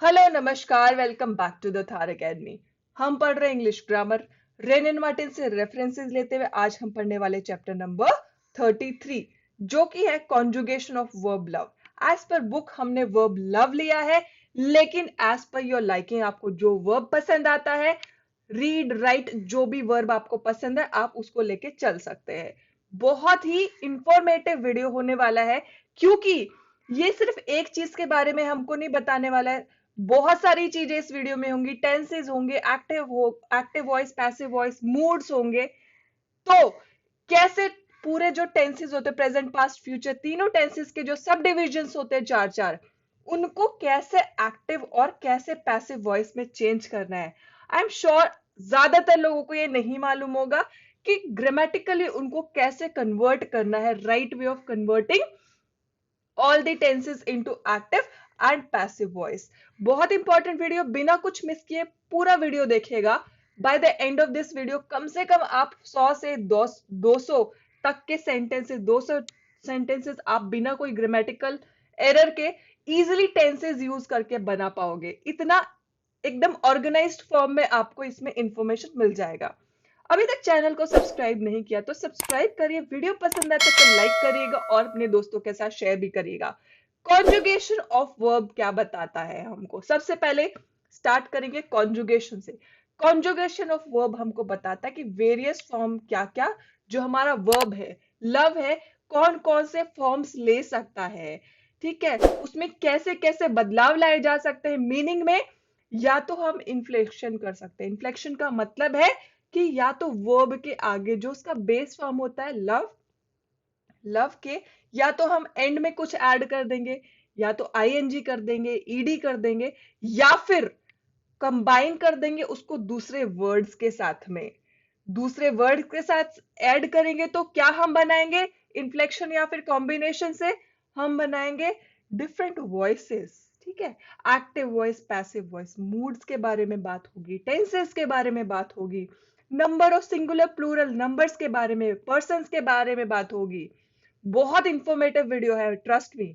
Hello नमस्कार, welcome back to the Thar academy. हम पढ़ रहे English grammar. Wren and Martin से रेफरेंसेस लेते हुए आज हम पढ़ने वाले चैप्टर नंबर 33, जो कि है conjugation of verb love. As per book हमने वर्ब लव लिया है, लेकिन एज पर योर लाइकिंग आपको जो वर्ब पसंद आता है, रीड राइट जो भी वर्ब आपको पसंद है आप उसको लेके चल सकते हैं। बहुत ही इंफॉर्मेटिव वीडियो होने वाला है, क्योंकि ये सिर्फ एक चीज के बारे में हमको नहीं बताने वाला है। बहुत सारी चीजें इस वीडियो में होंगी, टेंसेस होंगे, active voice, passive voice, moods होंगे। तो कैसे पूरे जो टेंसेस होते हैं, प्रेजेंट पास्ट फ्यूचर, तीनों टेंसेस के जो सब डिविजन्स होते हैं चार चार, उनको कैसे एक्टिव और कैसे पैसिव वॉइस में चेंज करना है। आई एम श्योर ज्यादातर लोगों को ये नहीं मालूम होगा कि ग्रामेटिकली उनको कैसे कन्वर्ट करना है, right way of converting all the tenses into active and passive voice. बहुत इंपॉर्टेंट वीडियो, बिना कुछ मिस किए पूरा वीडियो देखिएगा। By the end of this video कम से कम आप 100 से 200 तक के सेंटेंसेस, 200 सेंटेंसेस आप बिना कोई ग्रामेटिकल एरर के इजिली टेंसेस यूज करके बना पाओगे। इतना एकदम ऑर्गेनाइज्ड फॉर्म में आपको इसमें इंफॉर्मेशन मिल जाएगा। अभी तक चैनल को सब्सक्राइब नहीं किया तो सब्सक्राइब करिए, वीडियो पसंद आए तो लाइक करिएगा और अपने दोस्तों के साथ शेयर भी करिएगा। कॉन्जुगेशन ऑफ वर्ब क्या बताता है हमको? सबसे पहले स्टार्ट करेंगे कॉन्जुगेशन से। कॉन्जुगेशन ऑफ वर्ब हमको बताता है कि वेरियस फॉर्म क्या क्या जो हमारा वर्ब है, लव है, कौन कौन से फॉर्म्स ले सकता है। ठीक है, उसमें कैसे कैसे बदलाव लाए जा सकते हैं मीनिंग में। या तो हम इन्फ्लेक्शन कर सकते हैं। इन्फ्लेक्शन का मतलब है कि या तो वर्ब के आगे जो उसका बेस फॉर्म होता है लव, लव के या तो हम एंड में कुछ ऐड कर देंगे, या तो आईएनजी कर देंगे, ईडी कर देंगे, या फिर कंबाइन कर देंगे उसको दूसरे वर्ड्स के साथ में। दूसरे वर्ड के साथ ऐड करेंगे तो क्या हम बनाएंगे? इन्फ्लेक्शन या फिर कॉम्बिनेशन से हम बनाएंगे डिफरेंट वॉइसेस। ठीक है, active voice, passive voice, moods के बारे में बात होगी, टेंसेस के बारे में बात होगी, number of singular plural numbers के बारे में, पर्सन्स के बारे में बात होगी। बहुत इंफॉर्मेटिव वीडियो है, ट्रस्ट मी।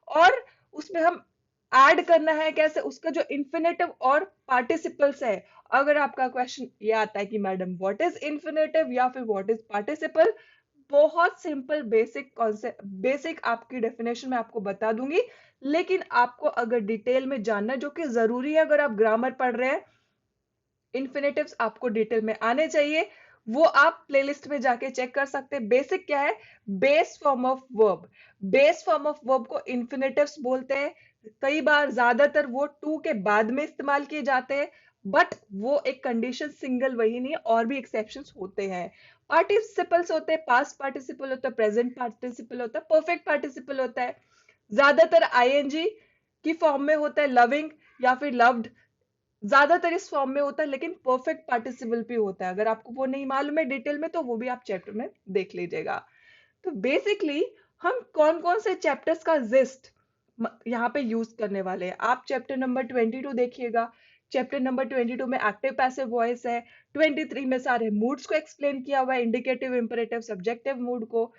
और उसमें हम ऐड करना है कैसे, उसका जो इन्फिनेटिव और पार्टिसिपल्स है। अगर आपका क्वेश्चन ये आता है कि मैडम व्हाट इज इन्फिनेटिव या फिर व्हाट इज पार्टिसिपल, बहुत सिंपल बेसिक कॉन्सेप्ट, बेसिक आपकी डेफिनेशन में आपको बता दूंगी। लेकिन आपको अगर डिटेल में जानना, जो कि जरूरी है अगर आप ग्रामर पढ़ रहे हैं, इन्फिनेटिव्स आपको डिटेल में आने चाहिए, वो आप प्लेलिस्ट में जाके चेक कर सकते हैं। बेसिक क्या है? Base form of verb. Base form of verb को इन्फिनेटिव्स बोलते हैं। कई बार, ज्यादातर वो टू के बाद में इस्तेमाल किए जाते हैं, बट वो एक कंडीशन सिंगल वही नहीं है, और भी एक्सेप्शंस होते हैं। पार्टिसिपल्स होते हैं, पास्ट पार्टिसिपल होता है, प्रेजेंट पार्टिसिपल होता है, परफेक्ट पार्टिसिपल होता है। ज्यादातर आईएनजी की फॉर्म में होता है, लविंग या फिर लव्ड, ज्यादातर इस फॉर्म में होता है। लेकिन परफेक्ट पार्टिसिपल भी होता है, अगर आपको वो नहीं मालूम है डिटेल में तो वो भी आप चैप्टर में देख लीजिएगा। तो बेसिकली हम कौन कौन से चैप्टर्स का जिस्ट यहाँ पे यूज करने वाले हैं, आप चैप्टर नंबर 22 देखिएगा। चैप्टर नंबर 22 में एक्टिव पैसिव वॉइस है। 23 में सारे मूड्स को एक्सप्लेन किया हुआ है, इंडिकेटिव, इंपरेटिव, सब्जेक्टिव मूड को।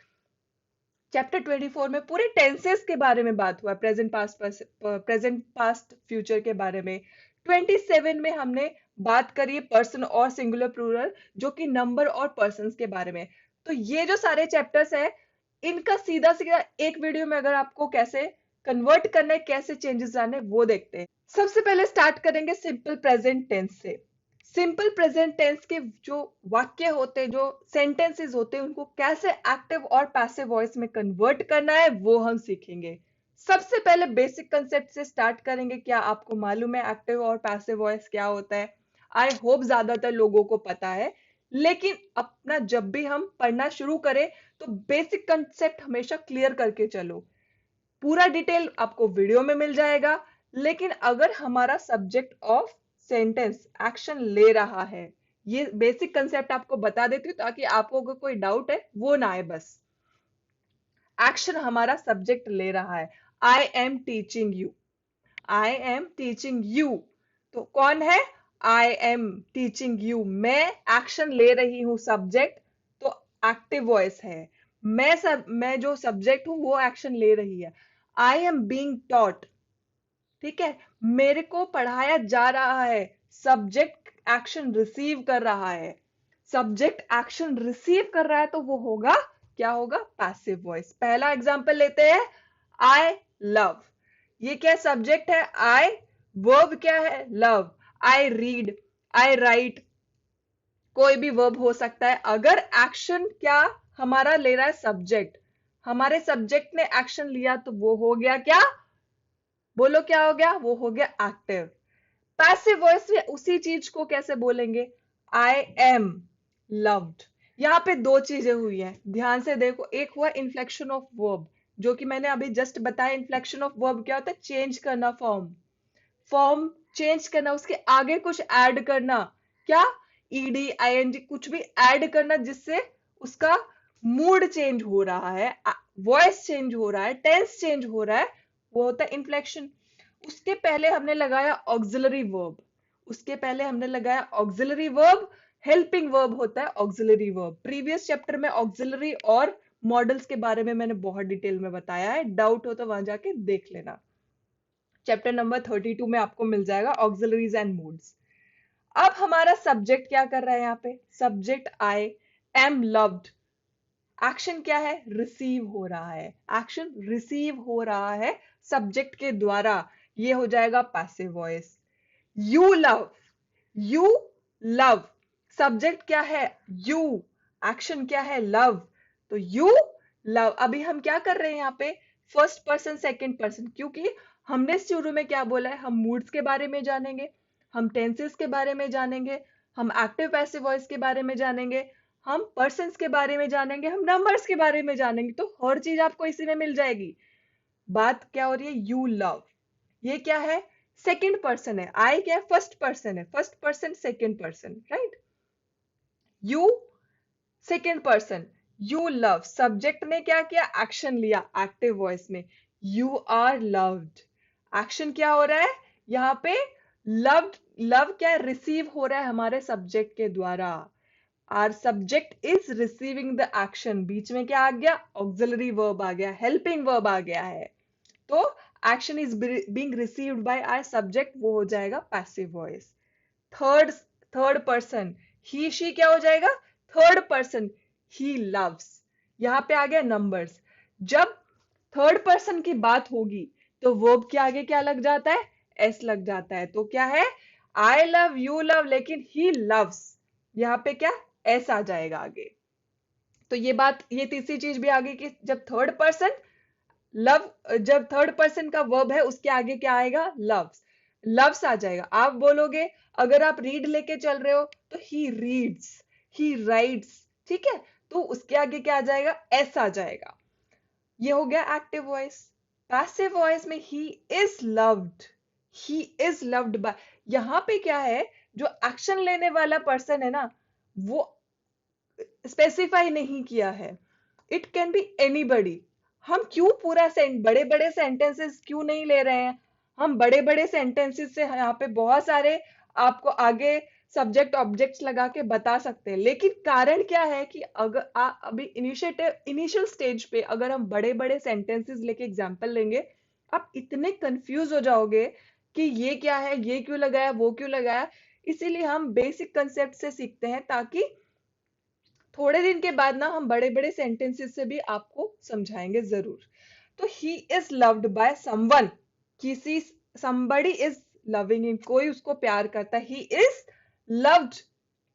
चैप्टर 24 में पूरे टेंसेस के बारे में बात हुआ, प्रेजेंट पास्ट फ्यूचर के बारे में। 27 में हमने बात करी पर्सन और सिंगुलर प्लूरल, जो कि नंबर और पर्सन्स के बारे में। तो ये जो सारे चैप्टर्स है, इनका सीधा सीधा एक वीडियो में अगर आपको कैसे कन्वर्ट करना है, कैसे चेंजेस लाने हैं, वो देखते हैं। सबसे पहले स्टार्ट करेंगे सिंपल प्रेजेंट टेंस से। सिंपल प्रेजेंट टेंस के जो वाक्य होते हैं, जो सेंटेंसेस होते हैं, उनको कैसे एक्टिव और पैसिव वॉइस में कन्वर्ट करना है वो हम सीखेंगे। सबसे पहले बेसिक कंसेप्ट से स्टार्ट करेंगे। क्या आपको मालूम है एक्टिव और पैसिव वॉइस क्या होता है? आई होप ज्यादातर लोगों को पता है, लेकिन अपना जब भी हम पढ़ना शुरू करें तो बेसिक कंसेप्ट हमेशा क्लियर करके चलो। पूरा डिटेल आपको वीडियो में मिल जाएगा। लेकिन अगर हमारा सब्जेक्ट ऑफ सेंटेंस एक्शन ले रहा है, ये बेसिक कंसेप्ट आपको बता देती हूँ ताकि आपको अगर कोई डाउट है वो ना आए। बस एक्शन हमारा सब्जेक्ट ले रहा है। I am teaching you, I am teaching you, तो कौन है? आई एम टीचिंग यू, मैं एक्शन ले रही हूं, सब्जेक्ट तो एक्टिव वॉइस है। मैं जो सब्जेक्ट हूं वो एक्शन ले रही है। आई एम बीइंग टॉट, ठीक है, मेरे को पढ़ाया जा रहा है, सब्जेक्ट एक्शन रिसीव कर रहा है, सब्जेक्ट एक्शन रिसीव कर रहा है तो वो होगा, क्या होगा, पैसिव वॉइस। पहला एग्जांपल लेते हैं, आई लव, ये क्या सब्जेक्ट है, आई, वर्ब क्या है, love, I read, I right, कोई भी वर्ब हो सकता है। अगर एक्शन क्या हमारा ले रहा है, सब्जेक्ट, हमारे सब्जेक्ट ने एक्शन लिया तो वो हो गया क्या, बोलो क्या हो गया, वो हो गया एक्टिव। पैसिव वॉइस में उसी चीज को कैसे बोलेंगे, आई एम लव्ड। यहाँ पे दो चीजें हुई हैं, ध्यान से देखो, एक हुआ इन्फ्लेक्शन ऑफ वर्ब, जो कि मैंने अभी जस्ट बताया, इन्फ्लेक्शन ऑफ वर्ब क्या होता है, चेंज करना फॉर्म, फॉर्म चेंज करना, उसके आगे कुछ ऐड करना, क्या, ईडी आईएनजी कुछ भी ऐड करना जिससे उसका मूड चेंज हो रहा है, वॉइस चेंज हो रहा है, टेंस चेंज हो रहा है, वो होता है इन्फ्लेक्शन। उसके पहले हमने लगाया ऑक्सिलरी वर्ब, उसके पहले हमने लगाया ऑक्सिलरी वर्ब, हेल्पिंग वर्ब होता है ऑक्सिलरी वर्ब। प्रीवियस चैप्टर में ऑक्सिलरी और मॉडल्स के बारे में मैंने बहुत डिटेल में बताया है, डाउट हो तो वहां जाके देख लेना, चैप्टर नंबर 32 में आपको मिल जाएगा ऑक्सिलरीज एंड मूड्स। अब हमारा सब्जेक्ट क्या कर रहा है, यहाँ पे subject I am loved, action क्या है, रिसीव हो रहा है, एक्शन रिसीव हो रहा है सब्जेक्ट के द्वारा, ये हो जाएगा passive voice. You love, you love, subject क्या है, यू, एक्शन क्या है, लव, तो यू लव। अभी हम क्या कर रहे हैं यहाँ पे, फर्स्ट पर्सन सेकंड पर्सन, क्योंकि हमने शुरू में क्या बोला है, हम मूड्स के बारे में जानेंगे, हम टेंसेस के बारे में जानेंगे, हम एक्टिव पैसिव वॉइस के बारे में जानेंगे, हम पर्सन्स के बारे में जानेंगे, हम नंबर्स के बारे में जानेंगे, तो हर चीज आपको इसी में मिल जाएगी। बात क्या हो रही है, यू लव, ये क्या है, सेकंड पर्सन है, आई क्या है, फर्स्ट पर्सन है, first person second person, right, you second person, you love, subject ने क्या किया, एक्शन लिया एक्टिव वॉइस में, यू आर लव्ड, एक्शन क्या हो रहा है यहाँ पे, लव्ड, लव क्या रिसीव हो रहा है हमारे सब्जेक्ट के द्वारा, our subject is receiving the action, बीच में क्या आ गया, ऑक्सिलरी वर्ब आ गया, हेल्पिंग वर्ब आ गया है, तो action is being received by our subject, वो हो जाएगा passive voice. Third, third person, he she क्या हो जाएगा, थर्ड पर्सन, ही लव्स, यहां पे आ गया नंबर्स। जब थर्ड पर्सन की बात होगी तो वर्ब के आगे क्या लग जाता है, एस लग जाता है, तो क्या है, आई लव, यू लव, लेकिन ही लव्स, यहाँ पे क्या, एस आ जाएगा आगे। तो ये बात, ये तीसरी चीज भी आगे कि जब थर्ड पर्सन लव, जब थर्ड पर्सन का वर्ब है उसके आगे क्या आएगा, लव्स, लव्स आ जाएगा। आप बोलोगे, अगर आप रीड लेके चल रहे हो तो ही रीड्स, ही राइट्स, ठीक है, तो उसके आगे क्या आ जाएगा, एस आ जाएगा, ये हो गया एक्टिव वॉइस। पैसिव वॉइस में he is loved, he is loved by, यहां पे क्या है, जो एक्शन लेने वाला पर्सन है ना, वो स्पेसिफाई नहीं किया है, इट कैन बी एनीबडी। हम क्यों पूरा बड़े बड़े सेंटेंसेस क्यों नहीं ले रहे हैं, हम बड़े बड़े सेंटेंसेस से यहाँ पे बहुत सारे आपको आगे सब्जेक्ट ऑब्जेक्ट्स लगा के बता सकते हैं, लेकिन कारण क्या है कि अगर अभी इनिशियल स्टेज पे अगर हम बड़े बड़े सेंटेंसेस लेके एग्जांपल लेंगे, आप इतने कंफ्यूज हो जाओगे कि ये क्या है, ये क्यों लगाया, वो क्यों लगाया। इसीलिए हम बेसिक कंसेप्ट से सीखते हैं, ताकि थोड़े दिन के बाद ना हम बड़े बड़े सेंटेंसेस से भी आपको समझाएंगे जरूर। तो he is loved by someone, किसी, somebody इज लविंग हिम, कोई उसको प्यार करता है, he is loved,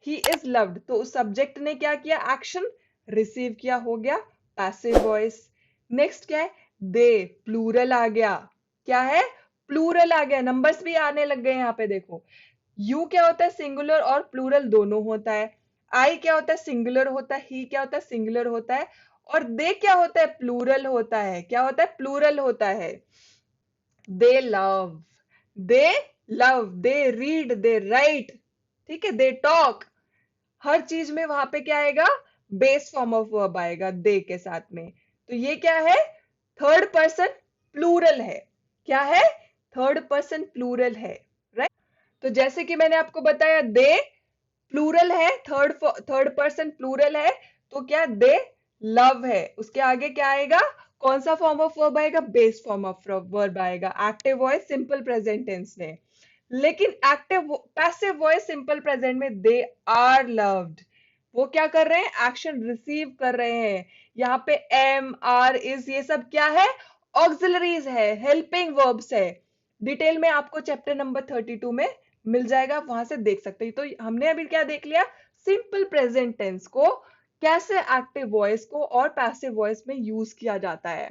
he is loved, तो उस सब्जेक्ट ने क्या किया, एक्शन रिसीव किया, हो गया पैसिव वॉइस। नेक्स्ट क्या है, दे, प्लूरल आ गया, क्या है, प्लूरल आ गया, नंबर्स भी आने लग गए यहाँ पे देखो। यू क्या होता है, सिंगुलर और प्लूरल दोनों होता है, आई क्या होता है, सिंगुलर होता है, ही क्या होता है, सिंगुलर होता है, और दे क्या होता है, प्लूरल होता है, क्या होता है, प्लूरल होता है। दे love, they love, they read, they right, ठीक है, दे टॉक, हर चीज में वहां पे क्या आएगा, बेस फॉर्म ऑफ वर्ब आएगा दे के साथ में, तो ये क्या है, थर्ड पर्सन प्लूरल है, क्या है, थर्ड पर्सन प्लूरल है, राइट। तो जैसे कि मैंने आपको बताया, दे प्लूरल है, थर्ड पर्सन प्लूरल है, तो क्या, दे लव है, उसके आगे क्या आएगा, कौन सा फॉर्म ऑफ वर्ब आएगा? बेस फॉर्म ऑफ वर्ब आएगा active voice simple present tense में। लेकिन active passive voice simple present में दे आर लव्ड, वो क्या कर रहे हैं? एक्शन रिसीव कर रहे हैं। यहाँ पे एम आर इज ये सब क्या है? ऑक्सिलरीज है, हेल्पिंग वर्ब्स है। डिटेल में आपको चैप्टर नंबर 32 में मिल जाएगा, वहां से देख सकते हैं। तो हमने अभी क्या देख लिया? सिंपल प्रेजेंट टेंस को कैसे एक्टिव वॉइस को और पैसिव वॉइस में यूज किया जाता है।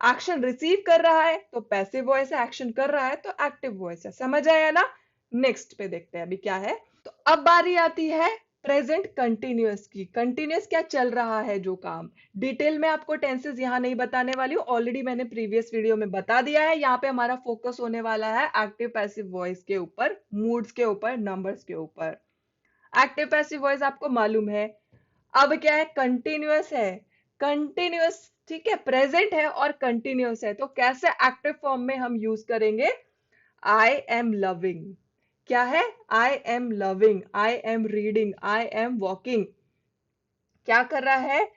एक्शन रिसीव कर रहा है तो पैसिव वॉइस है, एक्शन कर रहा है तो एक्टिव वॉइस है। समझ आया ना? नेक्स्ट पे देखते हैं अभी क्या है। तो अब बारी आती है प्रेजेंट कंटिन्यूअस की। कंटिन्यूअस क्या चल रहा है जो काम। डिटेल में आपको टेंसेस यहाँ नहीं बताने वाली हूँ, ऑलरेडी मैंने प्रीवियस वीडियो में बता दिया है। यहाँ पे हमारा फोकस होने वाला है एक्टिव पैसिव वॉइस के ऊपर, मूड्स के ऊपर, नंबर्स के ऊपर। एक्टिव पैसिव वॉइस आपको मालूम है। अब क्या है? कंटिन्यूअस है। कंटिन्यूअस, ठीक है, प्रेजेंट है और कंटिन्यूअस है, तो कैसे एक्टिव फॉर्म में हम यूज करेंगे? I am loving. क्या है? I am loving, I am reading, I am walking. क्या कर रहा है?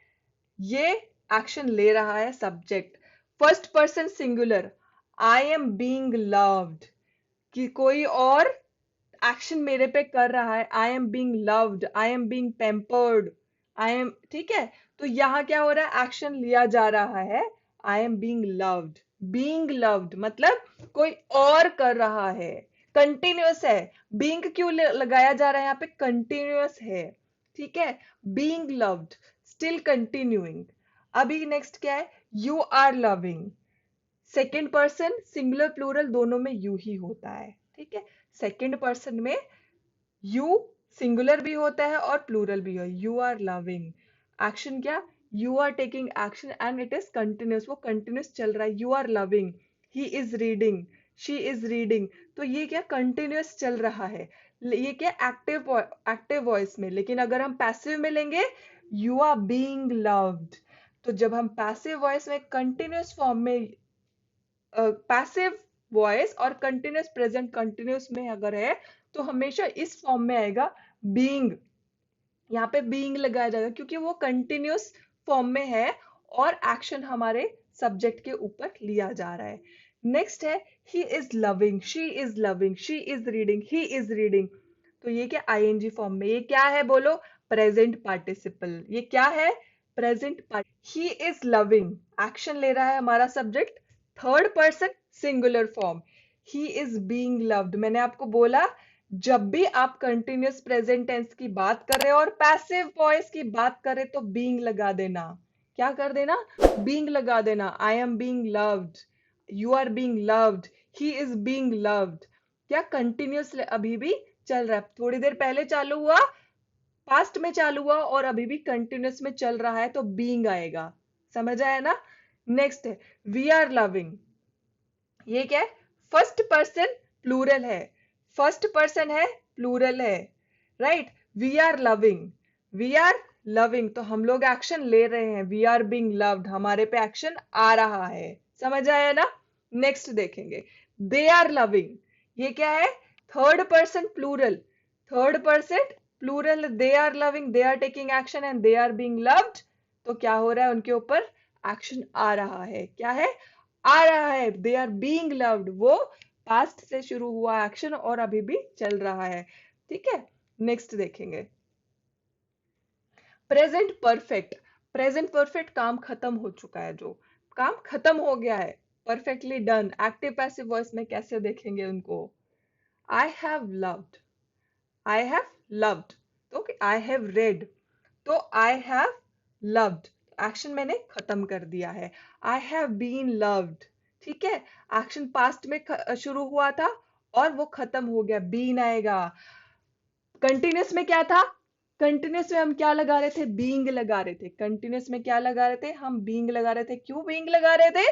ये एक्शन ले रहा है subject. First person singular, I am being loved, कि कोई और एक्शन मेरे पे कर रहा है। I am being loved, I am being pampered, I am, ठीक है। तो यहाँ क्या हो रहा है? एक्शन लिया जा रहा है। I am being loved, being loved मतलब कोई और कर रहा है। कंटिन्यूअस है। बीइंग क्यों लगाया जा रहा है यहाँ पे? कंटिन्यूअस है, ठीक है। Being loved, still continuing. अभी नेक्स्ट क्या है? You are loving. Second person singular plural दोनों में यू ही होता है, ठीक है। सेकेंड पर्सन में यू सिंगुलर भी होता है और प्लूरल भी है। यू आर लविंग, एक्शन क्या? You are taking action and it is continuous, वो कंटिन्यूस चल रहा है। You are loving, he is reading, she is reading, तो ये क्या? कंटिन्यूस चल रहा है। ये क्या? एक्टिव वॉइस में। लेकिन अगर हम पैसिव में लेंगे, यू आर बीइंग लव्ड, तो जब हम पैसिव वॉइस में कंटिन्यूस फॉर्म में, पैसिव वॉइस और कंटिन्यूस प्रेजेंट कंटिन्यूस में अगर है तो हमेशा इस फॉर्म में आएगा बीइंग। यहाँ पे बीइंग लगाया जाएगा क्योंकि वो कंटिन्यूस फॉर्म में है और एक्शन हमारे सब्जेक्ट के ऊपर लिया जा रहा है। नेक्स्ट है he is loving, she is loving, she is reading, he is reading. तो ये क्या? आईएनजी फॉर्म में। ये क्या है बोलो? Present participle. ये क्या है? Present part. He is loving, action ले रहा है हमारा subject, third person singular form. He is being loved. मैंने आपको बोला जब भी आप कंटिन्यूअस प्रेजेंट टेंस की बात कर रहे हो और पैसिव वॉइस की बात कर रहे तो बीइंग लगा देना। क्या कर देना? बीइंग लगा देना। I am being loved, you are being loved, he is being loved. क्या? कंटिन्यूअस अभी भी चल रहा है। थोड़ी देर पहले चालू हुआ, पास्ट में चालू हुआ और अभी भी कंटिन्यूअस में चल रहा है तो बीइंग आएगा। समझ आया ना? नेक्स्ट है वी आर लविंग। ये क्या है? फर्स्ट पर्सन प्लूरल है, फर्स्ट पर्सन है, प्लूरल है, right. We are loving, we are loving, तो हम लोग एक्शन ले रहे हैं। वी आर बीइंग लव्ड, हमारे पे एक्शन आ रहा है। समझ आया ना? नेक्स्ट देखेंगे दे आर लविंग। ये क्या है? Third person plural, third person plural, they are loving, they are taking action and they are being loved. तो क्या हो रहा है? उनके ऊपर एक्शन आ रहा है। क्या है? आ रहा है। दे आर बीइंग लव्ड, वो पास्ट से शुरू हुआ एक्शन और अभी भी चल रहा है, ठीक है। नेक्स्ट देखेंगे प्रेजेंट परफेक्ट। प्रेजेंट परफेक्ट काम खत्म हो चुका है, जो काम खत्म हो गया है, perfectly done. Active passive voice में कैसे देखेंगे उनको? I have loved, I have loved, तो आई हैव रेड, तो आई हैव लव्ड, एक्शन मैंने खत्म कर दिया है। आई हैव बीन लव्ड, ठीक है, एक्शन पास्ट में शुरू हुआ था और वो खत्म हो गया, बीन आएगा। कंटिन्यूस में क्या था? कंटिन्यूस में हम क्या लगा रहे थे? बीइंग लगा रहे थे। कंटिन्यूस में क्या लगा रहे थे? हम बीइंग लगा रहे थे। क्यों बीइंग लगा रहे थे?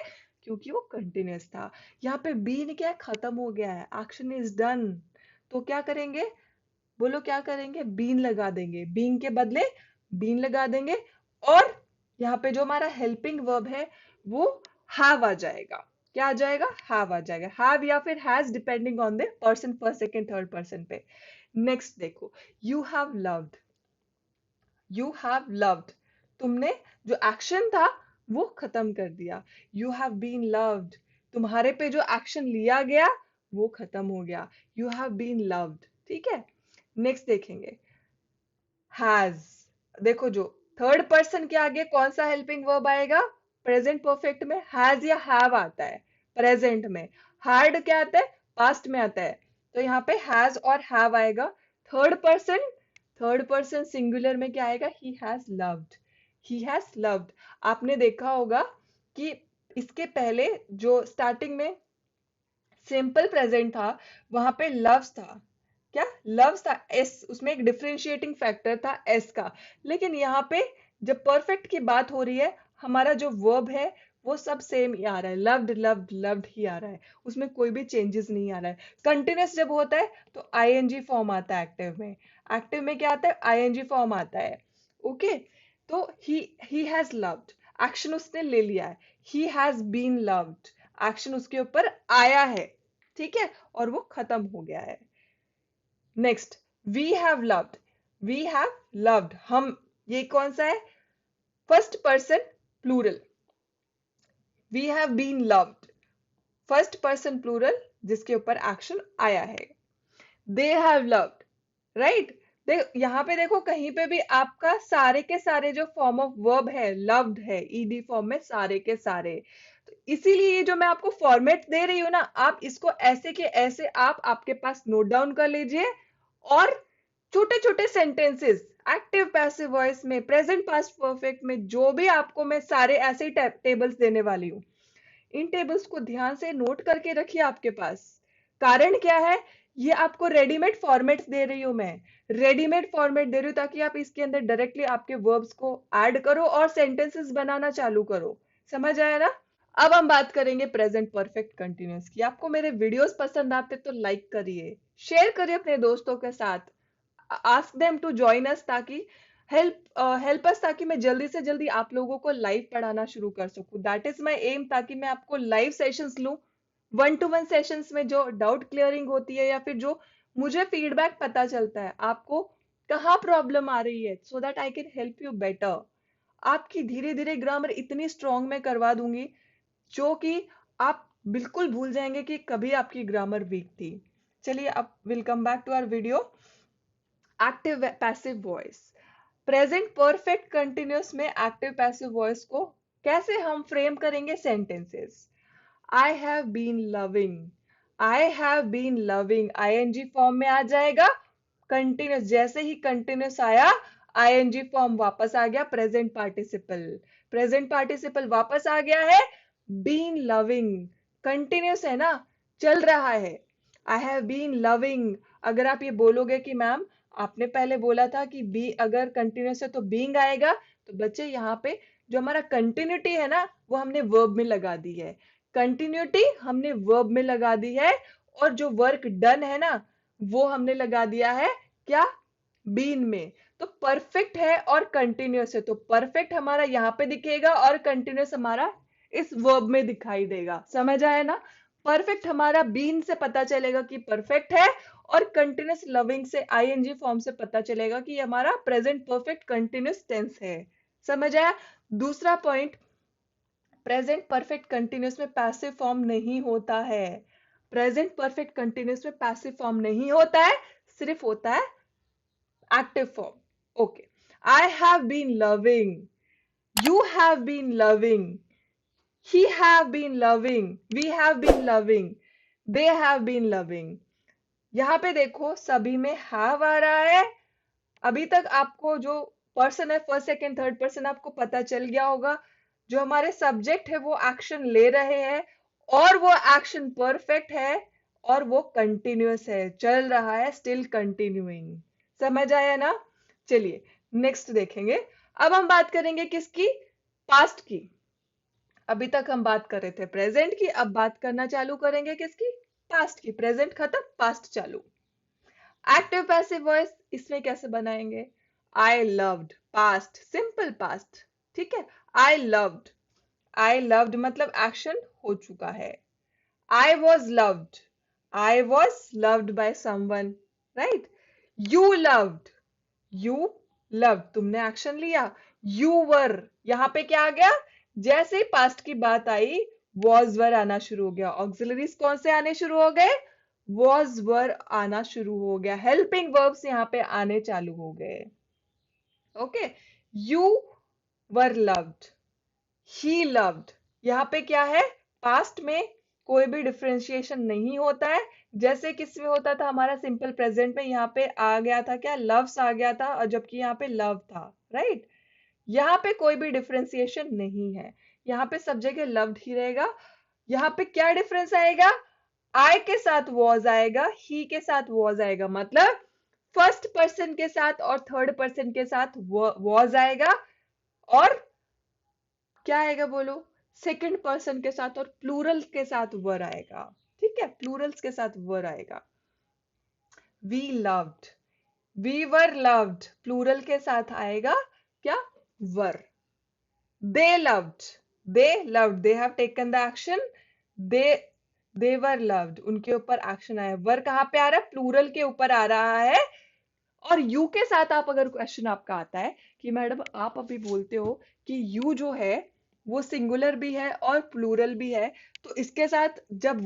क्योंकि वो कंटिन्यूस था। यहाँ पे बीन क्या है? खत्म हो गया है, एक्शन इज डन। तो क्या करेंगे? बोलो क्या करेंगे? बीन लगा देंगे, बीइंग के बदले बीन लगा देंगे। और यहाँ पे जो हमारा हेल्पिंग वर्ब है वो हैव आ जाएगा। क्या आ जाएगा? हैव आ जाएगा। हैव या फिर has, depending on the person, first second third person पे। नेक्स्ट देखो you have loved, you have loved, तुमने जो एक्शन था वो खत्म कर दिया। यू हैव बीन लव्ड, तुम्हारे पे जो एक्शन लिया गया वो खत्म हो गया। You have been loved. ठीक है, नेक्स्ट देखेंगे हैज। देखो जो थर्ड पर्सन के आगे कौन सा हेल्पिंग वर्ब आएगा? प्रेजेंट परफेक्ट में हैज या हैव आता है, प्रेजेंट में हैड क्या आता है? पास्ट में आता है। तो यहाँ पे हैज और हैव आएगा। Third person, third person singular में क्या आएगा? He has loved, he has loved. आपने देखा होगा कि इसके पहले जो स्टार्टिंग में सिंपल प्रेजेंट था वहां पे लव्स था। क्या लव्स था? एस, उसमें एक डिफरेंशिएटिंग फैक्टर था एस का। लेकिन यहाँ पे जब परफेक्ट की बात हो रही है, हमारा जो वर्ब है वो सब सेम ही आ रहा है, लव्ड लव्ड लव्ड ही आ रहा है, उसमें कोई भी चेंजेस नहीं आ रहा है। कंटिन्यूस जब होता है तो आईएनजी फॉर्म आता है एक्टिव में। एक्टिव में क्या आता है? आईएनजी फॉर्म आता है। ओके, तो ही हैज लव्ड, एक्शन उसने ले लिया है। He has been loved, action उसके ऊपर आया है। ठीक है, और वो खत्म हो गया है। Next, we have loved, we have loved, हम, ये कौन सा है? First person plural. We have been loved, first person plural जिसके ऊपर एक्शन आया है। They have loved, right. यहाँ पे देखो कहीं पे भी आपका सारे के सारे जो फॉर्म ऑफ वर्ब है लव्ड है, ईडी फॉर्म में सारे के सारे। तो इसीलिए ये जो मैं आपको फॉर्मेट दे रही हूँ ना, आप इसको ऐसे के ऐसे आप आपके पास नोट डाउन कर लीजिए। और छोटे छोटे सेंटेंसेस एक्टिव पैसिव वॉइस में, प्रेजेंट पास्ट परफेक्ट में, जो भी आपको मैं सारे ऐसे ही टेबल्स देने वाली हूँ, इन टेबल्स को ध्यान से नोट करके रखिए आपके पास। कारण क्या है? ये आपको रेडीमेड फॉर्मेट्स दे रही हूं मैं, रेडीमेड फॉर्मेट दे रही हूँ ताकि आप इसके अंदर डायरेक्टली आपके वर्ब्स को ऐड करो और सेंटेंसेस बनाना चालू करो। समझ आया ना? अब हम बात करेंगे प्रेजेंट परफेक्ट कंटिन्यूअस की। आपको मेरे वीडियोस पसंद आते तो लाइक करिए, शेयर करिए अपने दोस्तों के साथ, ask them to join us, ताकि हेल्प अस, ताकि मैं जल्दी से जल्दी आप लोगों को लाइव पढ़ाना शुरू कर सकूं। दैट इज माय एम, ताकि मैं आपको लाइव सेशंस लूं, वन टू वन सेशंस में जो डाउट क्लियरिंग होती है या फिर जो मुझे फीडबैक पता चलता है आपको कहाँ प्रॉब्लम आ रही है, so that I can help you better. आपकी धीरे धीरे ग्रामर इतनी स्ट्रांग में करवा दूंगी जो कि आप बिल्कुल भूल जाएंगे कि कभी आपकी ग्रामर वीक थी। चलिए अब will come back to our video. Active passive voice, present perfect continuous में एक्टिव पैसिव वॉइस को कैसे हम फ्रेम करेंगे? Sentences. I have been loving, I have been loving ING form में आ जाएगा। कंटिन्यूस, जैसे ही कंटिन्यूस आया आईएनजी फॉर्म वापस आ गया, प्रेजेंट पार्टिसिपल, प्रेजेंट पार्टिसिपल वापस आ गया है। बीन लविंग कंटिन्यूस है ना, चल रहा है। आई हैव बीन लविंग, अगर आप ये बोलोगे कि मैम आपने पहले बोला था कि बी अगर कंटिन्यूस है तो बीइंग आएगा, तो बच्चे यहाँ पे जो हमारा कंटिन्यूटी है ना वो हमने वर्ब में लगा दी है, कंटिन्यूटी हमने वर्ब में लगा दी है। और जो वर्क डन है ना वो हमने लगा दिया है क्या? बीन में। तो परफेक्ट है और कंटिन्यूअस है, तो परफेक्ट हमारा यहाँ पे दिखेगा और कंटिन्यूअस हमारा इस वर्ब में दिखाई देगा। समझ आया ना? परफेक्ट हमारा बीन से पता चलेगा कि परफेक्ट है, और कंटिन्यूअस लविंग से आईएनजी फॉर्म से पता चलेगा कि हमारा प्रेजेंट परफेक्ट कंटिन्यूअस टेंस है। समझ आया? दूसरा पॉइंट, प्रेजेंट परफेक्ट कंटिन्यूअस में पैसिव फॉर्म नहीं होता है। प्रेजेंट परफेक्ट कंटिन्यूअस में पैसिव फॉर्म नहीं होता है, सिर्फ होता है active form. Okay, I have been loving, you have been loving, he have been loving, we have been loving, they have been loving। यहाँ पे देखो सभी में have आ रहा है। अभी तक आपको जो पर्सन है फर्स्ट सेकेंड थर्ड पर्सन आपको पता चल गया होगा। जो हमारे सब्जेक्ट है वो एक्शन ले रहे हैं और वो एक्शन परफेक्ट है और वो कंटिन्यूअस है, चल रहा है, स्टिल कंटिन्यूइंग। समझ आया ना? चलिए नेक्स्ट देखेंगे। अब हम बात करेंगे किसकी? पास्ट की। अभी तक हम बात कर रहे थे प्रेजेंट की, अब बात करना चालू करेंगे किसकी? पास्ट की। प्रेजेंट खत्म, पास्ट चालू। एक्टिव पैसिव वॉइस इसमें कैसे बनाएंगे? I loved, past, simple past. ठीक है, आई लव्ड, आई लव्ड मतलब एक्शन हो चुका है। I was loved, I was loved by someone, right. You loved, you loved, तुमने एक्शन लिया। यू वर, यहां पे क्या आ गया? जैसे ही पास्ट की बात आई वॉज वर आना शुरू हो गया। ऑक्सिलरीज कौन से आने शुरू हो गए? वॉज वर आना शुरू हो गया। हेल्पिंग वर्ब्स यहाँ पे आने चालू हो गए। Okay, you were loved, he loved. यहाँ पे क्या है? पास्ट में कोई भी डिफरेंशिएशन नहीं होता है। जैसे किसमें होता था? हमारा सिंपल प्रेजेंट में यहाँ पे आ गया था क्या? लव्स आ गया था, और जबकि यहाँ पे लव था, राइट। यहाँ पे कोई भी डिफरेंशिएशन नहीं है, यहाँ पे सब जगह लव्ड ही रहेगा। यहाँ पे क्या डिफरेंस आएगा? आई के साथ वॉज आएगा, ही के साथ वॉज आएगा, मतलब फर्स्ट पर्सन के साथ और थर्ड पर्सन के साथ वॉज आएगा, और क्या आएगा बोलो? सेकंड पर्सन के साथ और प्लूरल के साथ वर आएगा। ठीक है, प्लूरल्स के साथ वर आएगा। We loved, we were loved, plural के साथ आएगा क्या? Were. They loved, they loved, they have taken the action, they they were loved, उनके ऊपर एक्शन आया। वर कहाँ पे आ रहा है? प्लूरल के ऊपर आ रहा है। और यू के साथ आप अगर क्वेश्चन आपका आता है कि मैडम आप अभी बोलते हो कि यू जो है वो सिंगुलर भी है और प्लूरल भी है, तो इसके साथ जब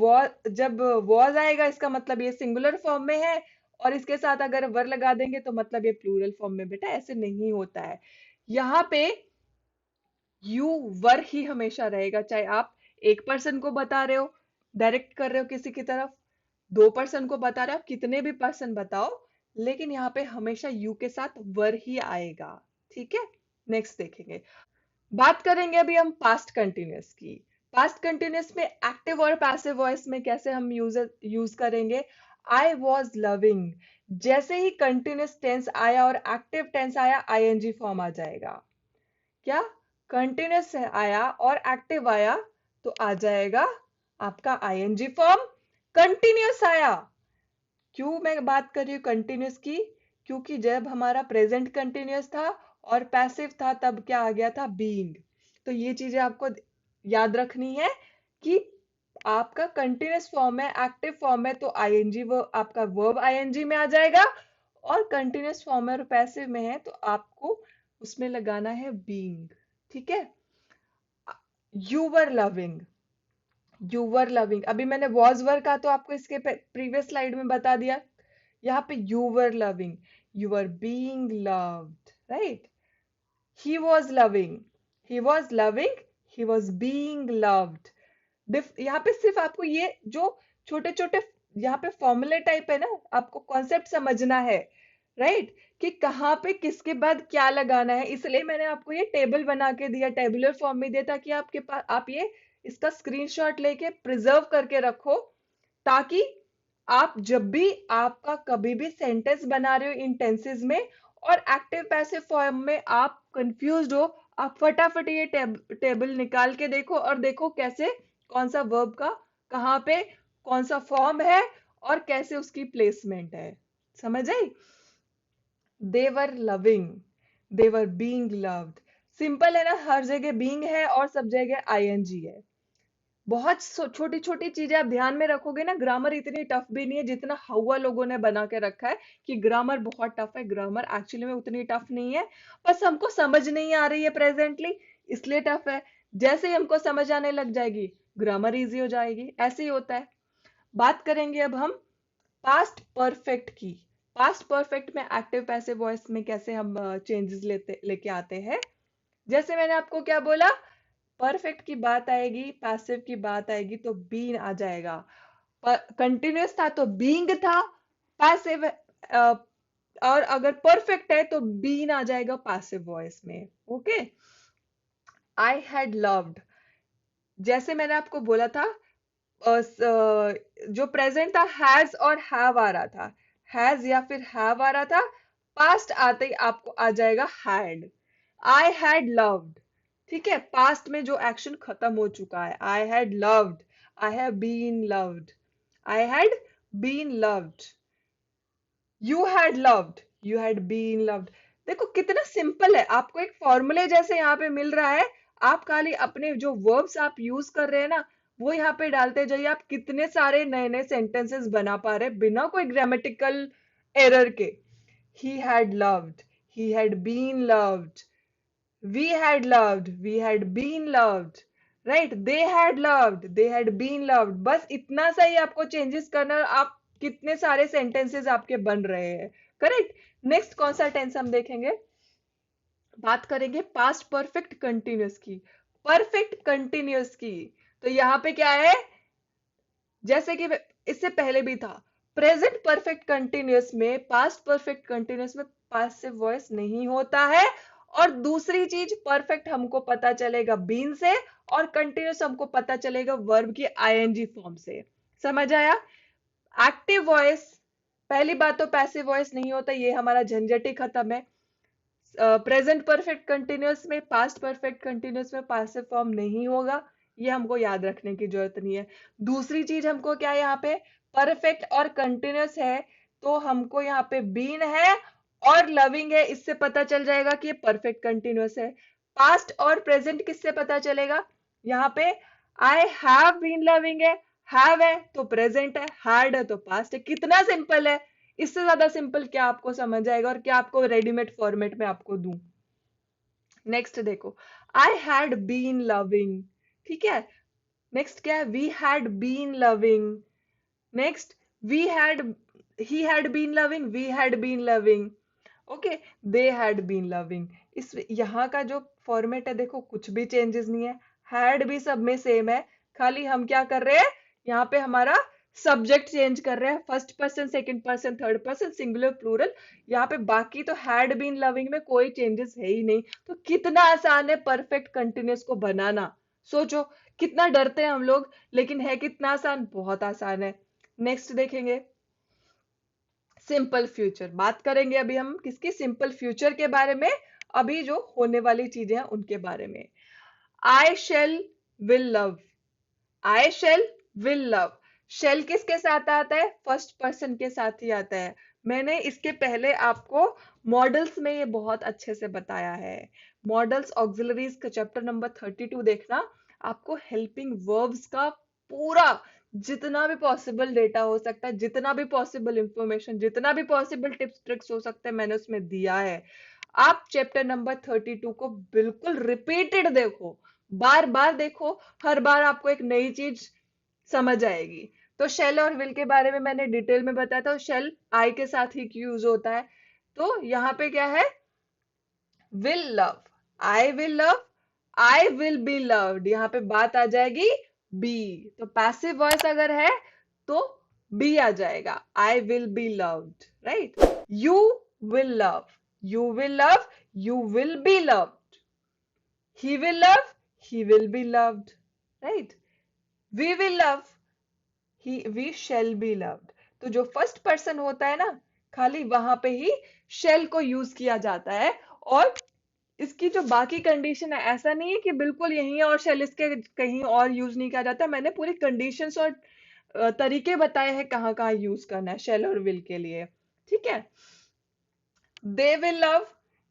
वॉज आएगा इसका मतलब ये सिंगुलर फॉर्म में है, और इसके साथ अगर वर लगा देंगे तो मतलब ये प्लूरल फॉर्म में। बेटा ऐसे नहीं होता है। यहाँ पे यू वर ही हमेशा रहेगा, चाहे आप एक पर्सन को बता रहे हो, डायरेक्ट कर रहे हो किसी की तरफ, दो पर्सन को बता रहे हो, आप कितने भी पर्सन बताओ, लेकिन यहाँ पे हमेशा यू के साथ वर ही आएगा। ठीक है, नेक्स्ट देखेंगे। बात करेंगे अभी हम पास्ट कंटिन्यूअस की। पास्ट कंटिन्यूअस में एक्टिव और पैसिव वॉइस में कैसे हम यूज करेंगे? आई वॉज लविंग, जैसे ही कंटिन्यूअस टेंस आया और एक्टिव टेंस आया आईएनजी फॉर्म आ जाएगा। क्या? कंटिन्यूअस आया और एक्टिव आया तो आ जाएगा आपका आईएनजी फॉर्म। कंटिन्यूअस आया, क्यों मैं बात कर रही हूँ कंटिन्यूअस की? क्योंकि जब हमारा प्रेजेंट कंटिन्यूअस था और पैसिव था तब क्या आ गया था? बीइंग। तो ये चीजें आपको याद रखनी है कि आपका कंटिन्यूअस फॉर्म है, एक्टिव फॉर्म है, तो आईएनजी वो आपका वर्ब आईएनजी में आ जाएगा, और कंटिन्यूअस फॉर्म है और पैसिव में है तो आपको उसमें लगाना है बीइंग। ठीक है, you were loving, you were loving, अभी मैंने वॉज वर का तो आपको इसके प्रीवियस स्लाइड में बता दिया। यहाँ पे you were loving, you were being loved, right. He was loving, he was loving, he was being loved. यहाँ पे सिर्फ आपको ये जो छोटे छोटे यहाँ पे फॉर्मूले टाइप है ना, आपको कॉन्सेप्ट समझना है, राइट, कि कहाँ पे किसके बाद क्या लगाना है। इसलिए मैंने आपको ये टेबल बना के दिया, टेबुलर फॉर्म में दिया, ताकि आपके पास आप ये इसका स्क्रीनशॉट लेके प्रिजर्व करके रखो, ताकि आप जब भी आपका कभी भी सेंटेंस बना रहे हो इन टेंसेस में और एक्टिव पैसिव फॉर्म में आप कंफ्यूज्ड हो, आप फटाफट ये टेबल निकाल के देखो और देखो कैसे कौन सा वर्ब का कहाँ पे कौन सा फॉर्म है और कैसे उसकी प्लेसमेंट है। समझ आई? देवर लविंग, देवर बीइंग लव्ड। सिंपल है ना, हर जगह बीइंग है और सब जगह आईएनजी है। बहुत छोटी छोटी चीजें आप ध्यान में रखोगे ना, ग्रामर इतनी टफ भी नहीं है जितना हवा लोगों ने बना के रखा है कि ग्रामर बहुत टफ है। ग्रामर एक्चुअली में उतनी टफ नहीं है, बस हमको समझ नहीं आ रही है प्रेजेंटली, इसलिए टफ है। जैसे ही हमको समझ आने लग जाएगी ग्रामर इजी हो जाएगी, ऐसे ही होता है। बात करेंगे अब हम पास्ट परफेक्ट की। पास्ट परफेक्ट में एक्टिव पैसिव वॉइस में कैसे हम चेंजेस लेके आते हैं। जैसे मैंने आपको क्या बोला, परफेक्ट की बात आएगी, पैसिव की बात आएगी तो बीन आ जाएगा। कंटिन्यूअस था तो बीइंग था, पैसिव और अगर परफेक्ट है तो बीन आ जाएगा पैसिव वॉइस में। ओके, आई हैड लव्ड, जैसे मैंने आपको बोला था जो प्रेजेंट था हैज और हैव आ रहा था, हैज या फिर हैव आ रहा था, पास्ट आते ही आपको आ जाएगा हैड। आई हैड लव्ड, ठीक है, पास्ट में जो एक्शन खत्म हो चुका है। I had loved, I have been loved, I had been loved, you had loved, you had been loved. देखो कितना सिंपल है, आपको एक फॉर्मूले जैसे यहाँ पे मिल रहा है। आप खाली अपने जो वर्ब्स आप यूज कर रहे हैं ना वो यहाँ पे डालते जाइए, आप कितने सारे नए नए सेंटेंसेस बना पा रहे हैं बिना कोई ग्रामेटिकल एरर के। He had loved, he had been loved, we had loved, we had been loved, right? They had loved, they had been loved. बस इतना सा ही आपको चेंजेस करना है, आप कितने सारे सेंटेंसेस आपके बन रहे हैं। करेक्ट। नेक्स्ट कौन सा टेंस हम देखेंगे? बात करेंगे पास्ट परफेक्ट कंटिन्यूअस की, परफेक्ट कंटिन्यूअस की। तो यहाँ पे क्या है, जैसे कि इससे पहले भी था, प्रेजेंट परफेक्ट कंटिन्यूअस में, पास्ट परफेक्ट कंटिन्यूअस में पासिव वॉइस नहीं होता है। और दूसरी चीज, परफेक्ट हमको पता चलेगा बीन से, और कंटिन्यूअस हमको पता चलेगा वर्ब की आईएनजी फॉर्म से। समझ आया? एक्टिव वॉइस, पहली बात तो पैसिव वॉइस नहीं होता, ये हमारा झंझट ही खत्म है। प्रेजेंट परफेक्ट कंटिन्यूअस में, पास्ट परफेक्ट कंटिन्यूअस में पासिव फॉर्म नहीं होगा, ये हमको याद रखने की जरूरत नहीं है। दूसरी चीज हमको क्या है, यहाँ पे परफेक्ट और कंटिन्यूअस है, तो हमको यहाँ पे बीन है और लविंग है, इससे पता चल जाएगा कि ये परफेक्ट कंटिन्यूअस है। पास्ट और प्रेजेंट किससे पता चलेगा? यहाँ पे आई हैव बीन लविंग है तो प्रेजेंट है, हैड है तो पास्ट है। कितना सिंपल है, इससे ज्यादा सिंपल क्या आपको समझ आएगा और क्या आपको रेडीमेड फॉर्मेट में आपको दूं? नेक्स्ट देखो, आई हैड बीन लविंग, ठीक है। नेक्स्ट क्या है, we had been loving. Next, we had, he had been loving, we had been loving, okay, they had been loving. इस यहाँ का जो फॉर्मेट है देखो, कुछ भी चेंजेस नहीं है, हैड भी सब में सेम है, खाली हम क्या कर रहे हैं, यहाँ पे हमारा सब्जेक्ट चेंज कर रहे हैं, first person, second person, third person, singular, plural. यहाँ पे बाकी तो हैड बीन लविंग में कोई चेंजेस है ही नहीं। तो कितना आसान है परफेक्ट कंटिन्यूअस को बनाना, सोचो कितना डरते हैं हम लोग, लेकिन है कितना आसान, बहुत आसान है। नेक्स्ट देखेंगे, सिंपल फ्यूचर। बात करेंगे अभी हम किसकी, सिंपल फ्यूचर के बारे में, अभी जो होने वाली चीजें हैं उनके बारे में। I shall will love, I shall will love. Shall किसके साथ आता है? फर्स्ट पर्सन के साथ ही आता है। मैंने इसके पहले आपको मॉडल्स में ये बहुत अच्छे से बताया है। मॉडल्स ऑक्सिलरीज का चैप्टर नंबर 32 देखना, आपको हेल्पिंग वर्ब्स का पूरा जितना भी पॉसिबल डेटा हो सकता है, जितना भी पॉसिबल इंफॉर्मेशन, जितना भी पॉसिबल टिप्स ट्रिक्स हो सकते हैं, मैंने उसमें दिया है। आप चैप्टर नंबर 32 को बिल्कुल रिपीटेड देखो, बार बार देखो, हर बार आपको एक नई चीज समझ आएगी। तो शेल और विल के बारे में मैंने डिटेल में बताया था, शेल आई के साथ ही यूज होता है। तो यहाँ पे क्या है, will love, I will love, I will be loved, यहाँ पे बात आ जाएगी बी। तो पैसिव वॉइस अगर है तो बी आ जाएगा, I will be loved, right. You will love, you will love, you will be loved. He will love, he will be loved, right. We will love, he we shall be loved. तो जो first person होता है ना, खाली वहां पे ही shell को use किया जाता है। और इसकी जो बाकी कंडीशन है, ऐसा नहीं है कि बिल्कुल यही है और शेल इसके कहीं और यूज नहीं किया जाता। मैंने पूरी कंडीशंस और तरीके बताए हैं कहाँ कहाँ यूज करना है शेल और विल के लिए, ठीक है। They will love,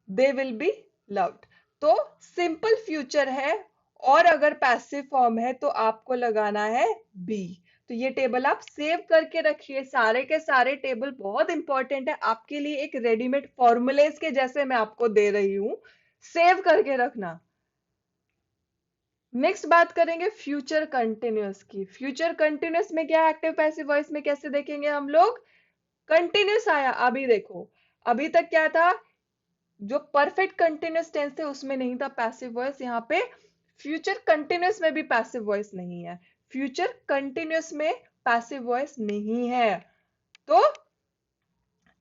they will be loved. तो सिंपल फ्यूचर है, और अगर पैसिव फॉर्म है तो आपको लगाना है बी। तो ये टेबल आप सेव करके रखिए, सारे के सारे टेबल बहुत इंपॉर्टेंट है आपके लिए, एक रेडीमेड फॉर्मूलेस के जैसे मैं आपको दे रही हूं, सेव करके रखना। नेक्स्ट बात करेंगे फ्यूचर कंटिन्यूअस की। फ्यूचर कंटिन्यूअस में क्या, एक्टिव पैसिव वॉइस में कैसे देखेंगे हम लोग? कंटिन्यूअस आया, अभी देखो, अभी तक क्या था, जो परफेक्ट कंटिन्यूअस टेंस थे उसमें नहीं था पैसिव वॉइस, यहाँ पे फ्यूचर कंटिन्यूअस में भी पैसिव वॉइस नहीं है, फ्यूचर कंटिन्यूअस में पैसिव वॉइस नहीं है, तो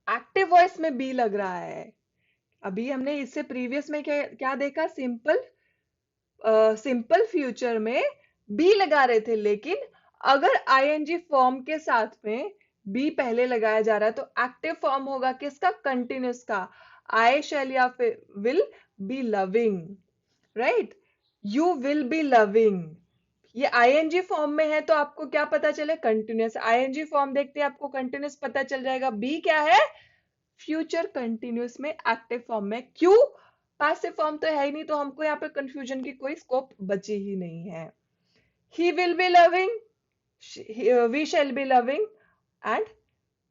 एक्टिव वॉइस में बी लग रहा है। अभी हमने इससे प्रीवियस में क्या क्या देखा, सिंपल सिंपल फ्यूचर में बी लगा रहे थे, लेकिन अगर आईएनजी फॉर्म के साथ में बी पहले लगाया जा रहा है तो एक्टिव फॉर्म होगा किसका, कंटिन्यूअस का। आई शैल या फिर will be loving, right. You will be loving, ये आईएनजी फॉर्म में है तो आपको क्या पता चले, कंटिन्यूअस। आईएनजी फॉर्म देखते हैं आपको कंटिन्यूअस पता चल जाएगा। बी क्या है, फ्यूचर कंटिन्यूअस में एक्टिव फॉर्म में। क्यों, पैसिव फॉर्म तो है ही नहीं, तो हमको यहाँ पे कंफ्यूजन की कोई स्कोप बची ही नहीं है। He will be loving, we shall be loving, and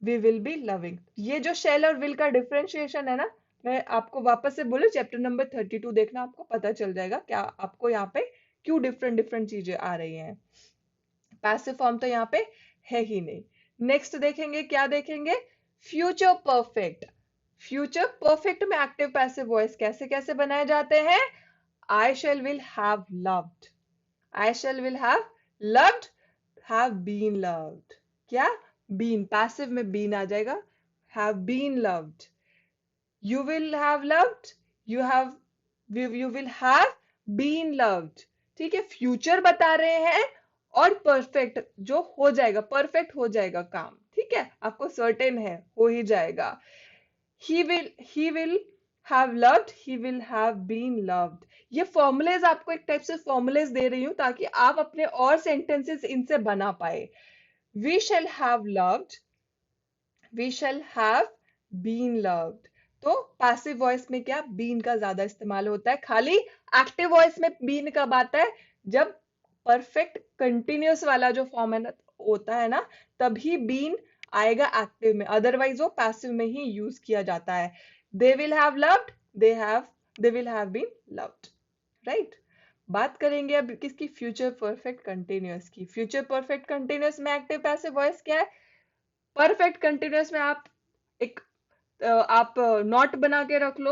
we will be loving. ये जो शेल और विल का डिफरेंशिएशन है ना, मैं आपको वापस से बोलूं, चैप्टर नंबर 32 देखना, आपको पता चल जाएगा क्या आपको यहाँ पे क्यों डिफरेंट डिफरेंट चीजें आ रही हैं। पैसिव फॉर्म तो यहाँ पे है ही नहीं। नेक्स्ट देखेंगे, क्या देखेंगे, फ्यूचर परफेक्ट। फ्यूचर परफेक्ट में एक्टिव पैसिव वॉइस कैसे कैसे बनाए जाते हैं। I shall will have loved, I shall will have loved, have been loved. क्या, बीन, पैसिव में बीन आ जाएगा, have been loved. You will have loved, you will have been loved। ठीक है, फ्यूचर बता रहे हैं और परफेक्ट जो हो जाएगा, परफेक्ट हो जाएगा काम, ठीक है, आपको सर्टेन है हो ही जाएगा। he will have loved, he will have been loved। ये फॉर्मुलेज आपको एक टाइप से फॉर्मुलेज दे रही हूं ताकि आप अपने और सेंटेंसेस इनसे बना पाए। we shall have loved, we shall have been loved। तो पैसिव वॉइस में क्या, बीन का ज्यादा इस्तेमाल होता है। खाली एक्टिव वॉइस में बीन कब आता है, जब परफेक्ट कंटिन्यूअस वाला जो फॉर्म है ना होता है ना, तभी बीन आएगा एक्टिव में, अदरवाइज वो पैसिव में ही यूज किया जाता है। They will have loved, they will have been loved, right. बात करेंगे अब किसकी, फ्यूचर परफेक्ट कंटिन्यूअस की। फ्यूचर परफेक्ट कंटिन्यूअस में एक्टिव पैसिव वॉइस क्या है। परफेक्ट कंटिन्यूअस में आप नोट बना के रख लो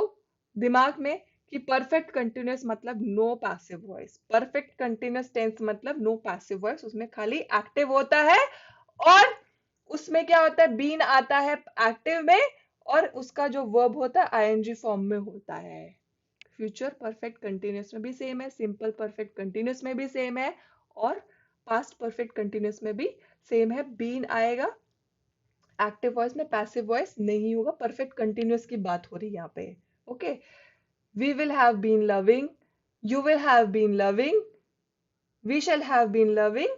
दिमाग में कि परफेक्ट कंटिन्यूअस मतलब no passive voice, perfect continuous tense मतलब नो पैसिव वॉइस, उसमें खाली एक्टिव होता है और उसमें क्या होता है, बीन आता है एक्टिव में और उसका जो वर्ब होता है आईएनजी फॉर्म में होता है। फ्यूचर परफेक्ट कंटिन्यूअस में भी सेम है, सिंपल परफेक्ट कंटिन्यूअस में भी सेम है और पास्ट परफेक्ट कंटिन्यूअस में भी सेम है, बीन आएगा एक्टिव वॉइस में, पैसिव वॉइस नहीं होगा। परफेक्ट कंटिन्यूअस की बात हो रही है यहाँ पे, okay. We will have been loving, you will have been loving, we shall have been loving,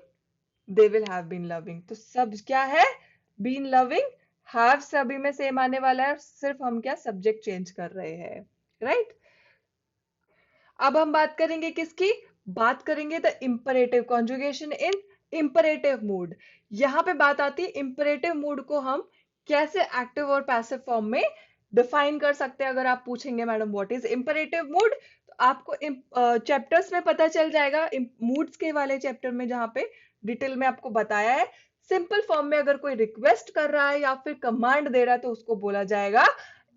they will have been loving. तो सब क्या है, बीन लविंग, हैव सभी में सेम आने वाला है, सिर्फ हम क्या सब्जेक्ट चेंज कर रहे हैं, राइट। अब हम बात करेंगे किसकी, बात करेंगे the imperative conjugation in imperative mood. यहां पे बात आती है इंपरेटिव मूड को हम कैसे एक्टिव और पैसिव फॉर्म में डिफाइन कर सकते हैं। अगर आप पूछेंगे madam what is imperative mood, तो आपको चैप्टर्स में पता चल जाएगा, मूड्स के वाले चैप्टर में जहां पे डिटेल में आपको बताया है। सिंपल फॉर्म में अगर कोई रिक्वेस्ट कर रहा है या फिर कमांड दे रहा है तो उसको बोला जाएगा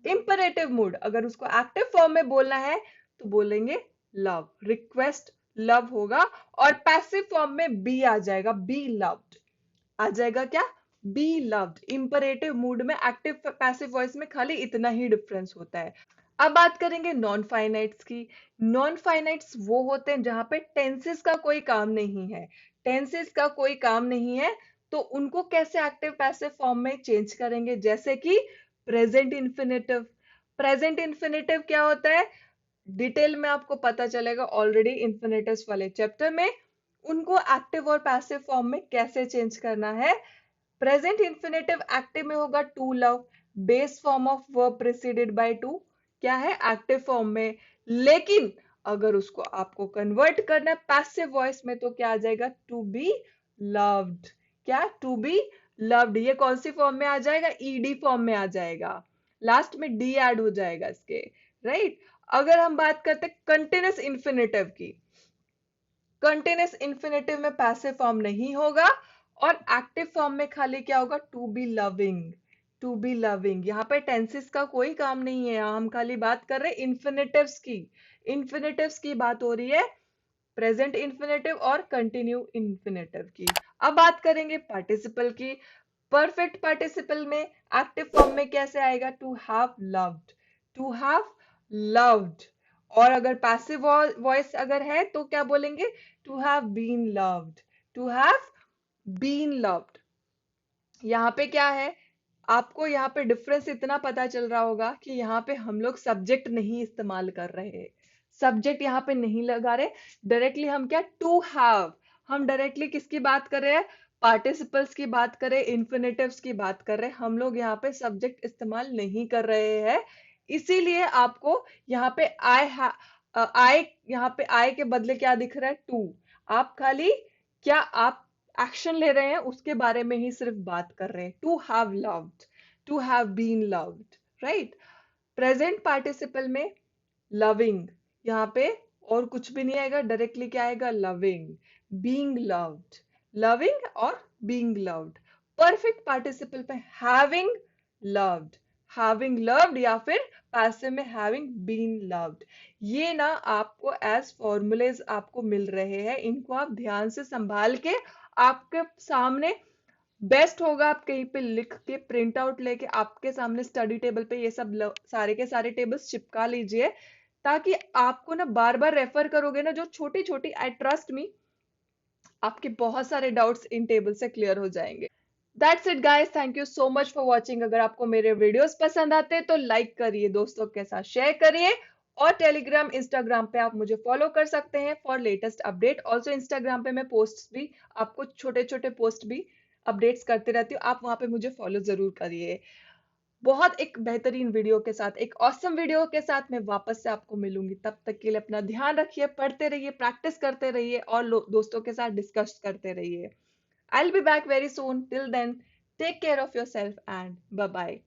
इंपरेटिव मूड। अगर उसको एक्टिव फॉर्म में बोलना है तो बोलेंगे लव, रिक्वेस्ट लव होगा। और पैसिव फॉर्म में बी आ जाएगा, बी लव्ड आ जाएगा, क्या, बी लव्ड। इंपरेटिव मूड में एक्टिव पैसिव वॉइस में खाली इतना ही डिफरेंस होता है। अब बात करेंगे नॉन फाइनाइट्स की। नॉन फाइनाइट्स वो होते हैं जहां पे टेंसेस का कोई काम नहीं है, टेंसेस का कोई काम नहीं है, तो उनको कैसे एक्टिव पैसिव फॉर्म में चेंज करेंगे, जैसे कि प्रेजेंट इन्फिनेटिव। प्रेजेंट इन्फिनेटिव क्या होता है, डिटेल में आपको पता चलेगा ऑलरेडी इन्फिनेटिव्स वाले चैप्टर में। उनको एक्टिव और पैसिव फॉर्म में कैसे चेंज करना है। प्रेजेंट इन्फिनेटिव एक्टिव में होगा to love, base form of verb preceded by to, क्या है, एक्टिव फॉर्म में। लेकिन अगर उसको आपको कन्वर्ट करना है पैसिव वॉइस में तो क्या आ जाएगा, टू बी लव्ड। क्या, टू बी लव्ड, ये कौन सी फॉर्म में आ जाएगा, ईडी फॉर्म में आ जाएगा, लास्ट में डी ऐड हो जाएगा इसके, राइट। अगर हम बात करते हैं कंटिन्यूअस इन्फिनेटिव की, कंटिन्यूअस इन्फिनेटिव में पैसिव फॉर्म नहीं होगा और एक्टिव फॉर्म में खाली क्या होगा, to be loving, to be loving. यहाँ पे टेंसेस का कोई काम नहीं है, हम खाली बात कर रहे हैं इन्फिनेटिव्स की, इन्फिनेटिव्स की बात हो रही है, प्रेजेंट इन्फिनेटिव और कंटिन्यू इन्फिनेटिव की। अब बात करेंगे पार्टिसिपल की। परफेक्ट पार्टिसिपल में एक्टिव फॉर्म में कैसे आएगा, to have loved, to have loved. और अगर पैसिव वॉइस अगर है तो क्या बोलेंगे, to have been loved, to have been loved. यहाँ पे क्या है, आपको यहाँ पे डिफरेंस इतना पता चल रहा होगा कि यहाँ पे हम लोग सब्जेक्ट नहीं इस्तेमाल कर रहे हैं, सब्जेक्ट यहाँ पे नहीं लगा रहे, डायरेक्टली हम क्या, टू हैव, हम डायरेक्टली किसकी बात कर रहे हैं, पार्टिसिपल्स की बात कर रहे हैं, इन्फिनेटिव्स की बात कर रहे हैं, हम लोग यहाँ पे सब्जेक्ट इस्तेमाल नहीं कर रहे हैं। इसीलिए आपको यहाँ पे आई, यहाँ पे आई के बदले क्या दिख रहा है, टू। आप खाली क्या, आप एक्शन ले रहे हैं उसके बारे में ही सिर्फ बात कर रहे हैं, to have loved, to have been loved, right. Present participle में लविंग, यहाँ पे और कुछ भी नहीं आएगा, डायरेक्टली क्या आएगा, लविंग, बीइंग लव्ड, लविंग और बीइंग लव्ड। परफेक्ट पार्टिसिपल पे हैविंग लव्ड, हैविंग लव्ड, या फिर पैसिव में हैविंग बीन लव्ड। ये ना आपको एज फॉर्मूलेज आपको मिल रहे हैं, इनको आप ध्यान से संभाल के आपके सामने बेस्ट होगा आप कहीं पे लिख के प्रिंट आउट लेके आपके सामने स्टडी टेबल पे ये सब सारे के सारे टेबल्स चिपका लीजिए, ताकि आपको ना बार बार रेफर करोगे ना, जो छोटी छोटी, आई ट्रस्ट मी, आपके बहुत सारे डाउट्स इन टेबल से क्लियर हो जाएंगे। That's it guys, thank you so much for watching. अगर आपको मेरे वीडियोस पसंद आते हैं तो लाइक करिए, दोस्तों के साथ शेयर करिए, और टेलीग्राम इंस्टाग्राम पे आप मुझे फॉलो कर सकते हैं for latest update. Also Instagram पे मैं पोस्ट भी, आपको छोटे छोटे पोस्ट भी अपडेट्स करते रहती हूँ, आप वहां पे मुझे फॉलो जरूर करिए। बहुत एक बेहतरीन वीडियो के साथ, एक ऑसम वीडियो के साथ मैं वापस से आपको मिलूंगी। तब तक के लिए अपना ध्यान रखिए, पढ़ते रहिए, प्रैक्टिस करते रहिए, और दोस्तों के साथ डिस्कस करते रहिए। I'll be back very soon. Till then, take care of yourself and bye bye.